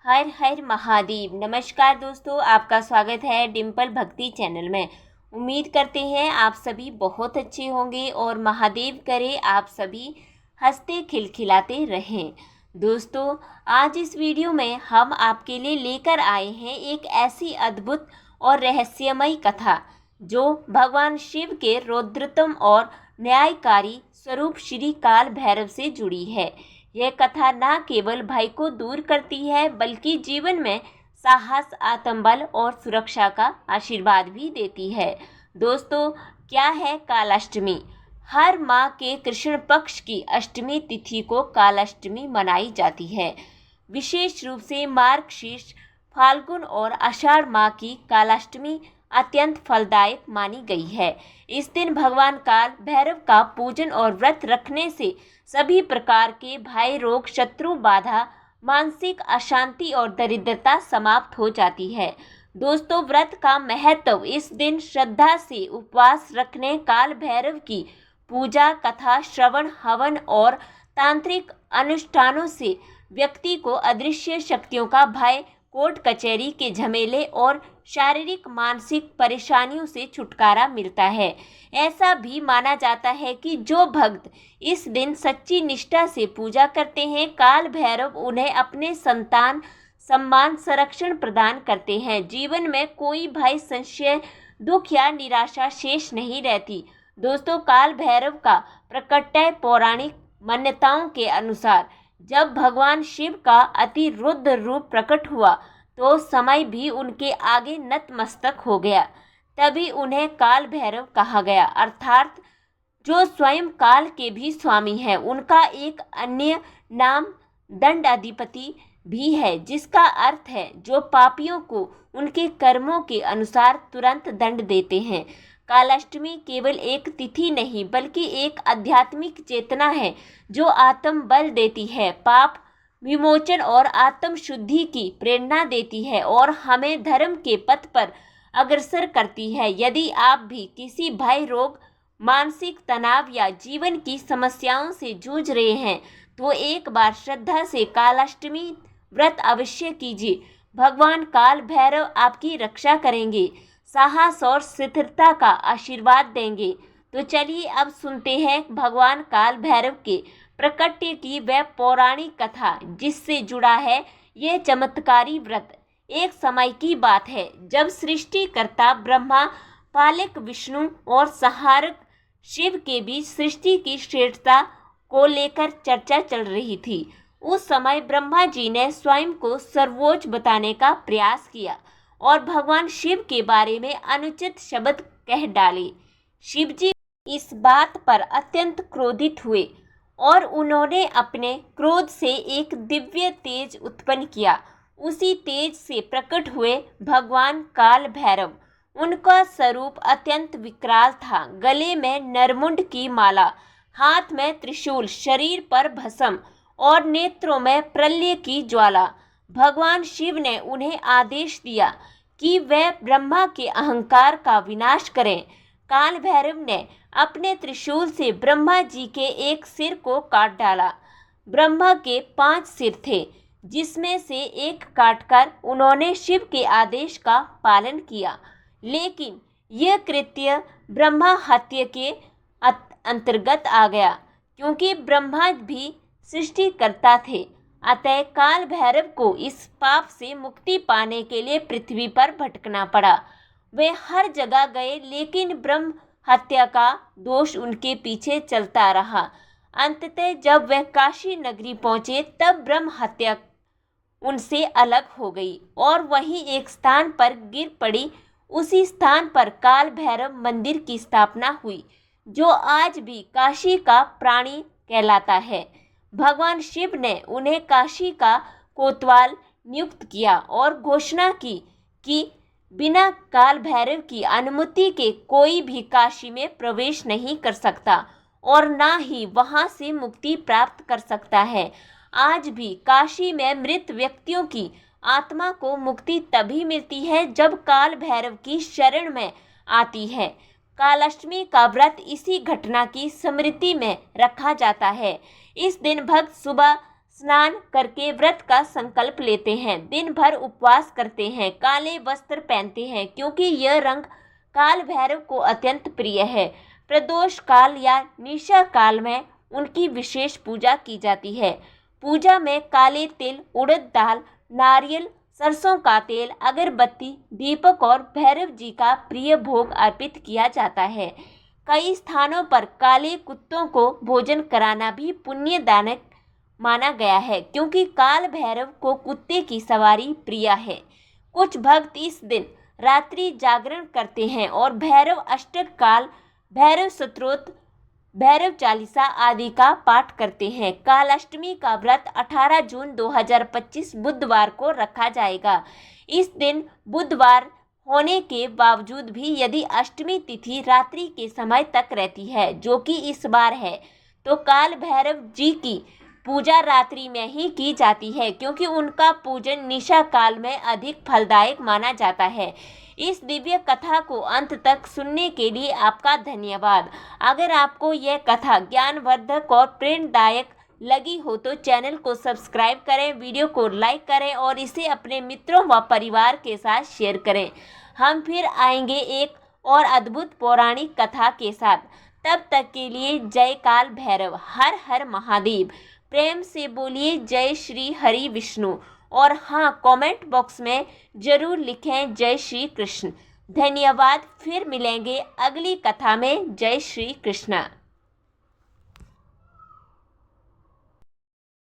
हर हर महादेव। नमस्कार दोस्तों, आपका स्वागत है डिम्पल भक्ति चैनल में। उम्मीद करते हैं आप सभी बहुत अच्छे होंगे और महादेव करे आप सभी हंसते खिलखिलाते रहें। दोस्तों, आज इस वीडियो में हम आपके लिए लेकर आए हैं एक ऐसी अद्भुत और रहस्यमयी कथा जो भगवान शिव के रौद्रतम और न्यायकारी स्वरूप श्री काल भैरव से जुड़ी है। यह कथा न केवल भय को दूर करती है बल्कि जीवन में साहस, आत्मबल और सुरक्षा का आशीर्वाद भी देती है। दोस्तों, क्या है कालाष्टमी? हर माह के कृष्ण पक्ष की अष्टमी तिथि को कालाष्टमी मनाई जाती है। विशेष रूप से मार्गशीर्ष, फाल्गुन और आषाढ़ माह की कालाष्टमी अत्यंत फलदायक मानी गई है। इस दिन भगवान काल भैरव का पूजन और व्रत रखने से सभी प्रकार के भय, रोग, शत्रु बाधा, मानसिक अशांति और दरिद्रता समाप्त हो जाती है। दोस्तों, व्रत का महत्व: इस दिन श्रद्धा से उपवास रखने, काल भैरव की पूजा, कथा श्रवण, हवन और तांत्रिक अनुष्ठानों से व्यक्ति को अदृश्य शक्तियों का भय, कोर्ट कचहरी के झमेले और शारीरिक मानसिक परेशानियों से छुटकारा मिलता है। ऐसा भी माना जाता है कि जो भक्त इस दिन सच्ची निष्ठा से पूजा करते हैं, काल भैरव उन्हें अपने संतान, सम्मान, संरक्षण प्रदान करते हैं। जीवन में कोई भय, संशय, दुख या निराशा शेष नहीं रहती। दोस्तों, काल भैरव का प्रकट्य पौराणिक मान्यताओं के अनुसार जब भगवान शिव का अति रुद्र रूप प्रकट हुआ तो समय भी उनके आगे नतमस्तक हो गया। तभी उन्हें काल भैरव कहा गया, अर्थात जो स्वयं काल के भी स्वामी हैं। उनका एक अन्य नाम दंडाधिपति भी है, जिसका अर्थ है जो पापियों को उनके कर्मों के अनुसार तुरंत दंड देते हैं। कालाष्टमी केवल एक तिथि नहीं बल्कि एक आध्यात्मिक चेतना है जो आत्म बल देती है, पाप विमोचन और आत्म शुद्धि की प्रेरणा देती है और हमें धर्म के पथ पर अग्रसर करती है। यदि आप भी किसी भय, रोग, मानसिक तनाव या जीवन की समस्याओं से जूझ रहे हैं तो एक बार श्रद्धा से कालाष्टमी व्रत अवश्य कीजिए। भगवान काल भैरव आपकी रक्षा करेंगे, साहस और स्थिरता का आशीर्वाद देंगे। तो चलिए अब सुनते हैं भगवान काल भैरव के प्रकट्य की वह पौराणिक कथा जिससे जुड़ा है यह चमत्कारी व्रत। एक समय की बात है जब सृष्टिकर्ता ब्रह्मा, पालक विष्णु और संहारक शिव के बीच सृष्टि की श्रेष्ठता को लेकर चर्चा चल रही थी। उस समय ब्रह्मा जी ने स्वयं को सर्वोच्च बताने का प्रयास किया और भगवान शिव के बारे में अनुचित शब्द कह डाले। शिव जी इस बात पर अत्यंत क्रोधित हुए और उन्होंने अपने क्रोध से एक दिव्य तेज उत्पन्न किया। उसी तेज से प्रकट हुए भगवान काल भैरव। उनका स्वरूप अत्यंत विकराल था। गले में नरमुंड की माला, हाथ में त्रिशूल, शरीर पर भस्म और नेत्रों में प्रलय की ज्वाला। भगवान शिव ने उन्हें आदेश दिया कि वे ब्रह्मा के अहंकार का विनाश करें। काल भैरव ने अपने त्रिशूल से ब्रह्मा जी के एक सिर को काट डाला। ब्रह्मा के 5 सिर थे, जिसमें से एक काटकर उन्होंने शिव के आदेश का पालन किया। लेकिन यह कृत्य ब्रह्मा हत्या के अंतर्गत आ गया, क्योंकि ब्रह्मा भी सृष्टिकर्ता थे। अतः काल भैरव को इस पाप से मुक्ति पाने के लिए पृथ्वी पर भटकना पड़ा। वे हर जगह गए लेकिन ब्रह्म हत्या का दोष उनके पीछे चलता रहा। अंततः जब वे काशी नगरी पहुंचे तब ब्रह्म हत्या उनसे अलग हो गई और वहीं एक स्थान पर गिर पड़ी। उसी स्थान पर काल भैरव मंदिर की स्थापना हुई, जो आज भी काशी का प्राणी कहलाता है। भगवान शिव ने उन्हें काशी का कोतवाल नियुक्त किया और घोषणा की कि बिना काल भैरव की अनुमति के कोई भी काशी में प्रवेश नहीं कर सकता और ना ही वहां से मुक्ति प्राप्त कर सकता है। आज भी काशी में मृत व्यक्तियों की आत्मा को मुक्ति तभी मिलती है जब काल भैरव की शरण में आती है। कालाष्टमी का व्रत इसी घटना की स्मृति में रखा जाता है। इस दिन भक्त सुबह स्नान करके व्रत का संकल्प लेते हैं, दिन भर उपवास करते हैं, काले वस्त्र पहनते हैं क्योंकि यह रंग काल भैरव को अत्यंत प्रिय है। प्रदोष काल या निशा काल में उनकी विशेष पूजा की जाती है। पूजा में काले तिल, उड़द दाल, नारियल, सरसों का तेल, अगरबत्ती, दीपक और भैरव जी का प्रिय भोग अर्पित किया जाता है। कई स्थानों पर काले कुत्तों को भोजन कराना भी पुण्यदायक माना गया है क्योंकि काल भैरव को कुत्ते की सवारी प्रिय है। कुछ भक्त इस दिन रात्रि जागरण करते हैं और भैरव अष्टक, काल भैरव स्तोत्र, भैरव चालीसा आदि का पाठ करते हैं। कालाष्टमी का व्रत 18 जून 2025 बुधवार को रखा जाएगा। इस दिन बुधवार होने के बावजूद भी यदि अष्टमी तिथि रात्रि के समय तक रहती है, जो कि इस बार है, तो काल भैरव जी की पूजा रात्रि में ही की जाती है क्योंकि उनका पूजन निशा काल में अधिक फलदायक माना जाता है। इस दिव्य कथा को अंत तक सुनने के लिए आपका धन्यवाद। अगर आपको यह कथा ज्ञानवर्धक और प्रेरणादायक लगी हो तो चैनल को सब्सक्राइब करें, वीडियो को लाइक करें और इसे अपने मित्रों व परिवार के साथ शेयर करें। हम फिर आएंगे एक और अद्भुत पौराणिक कथा के साथ। तब तक के लिए जय काल भैरव, हर हर महादेव। प्रेम से बोलिए जय श्री हरि विष्णु और हाँ, कमेंट बॉक्स में जरूर लिखें जय श्री कृष्ण। धन्यवाद। फिर मिलेंगे अगली कथा में। जय श्री कृष्ण।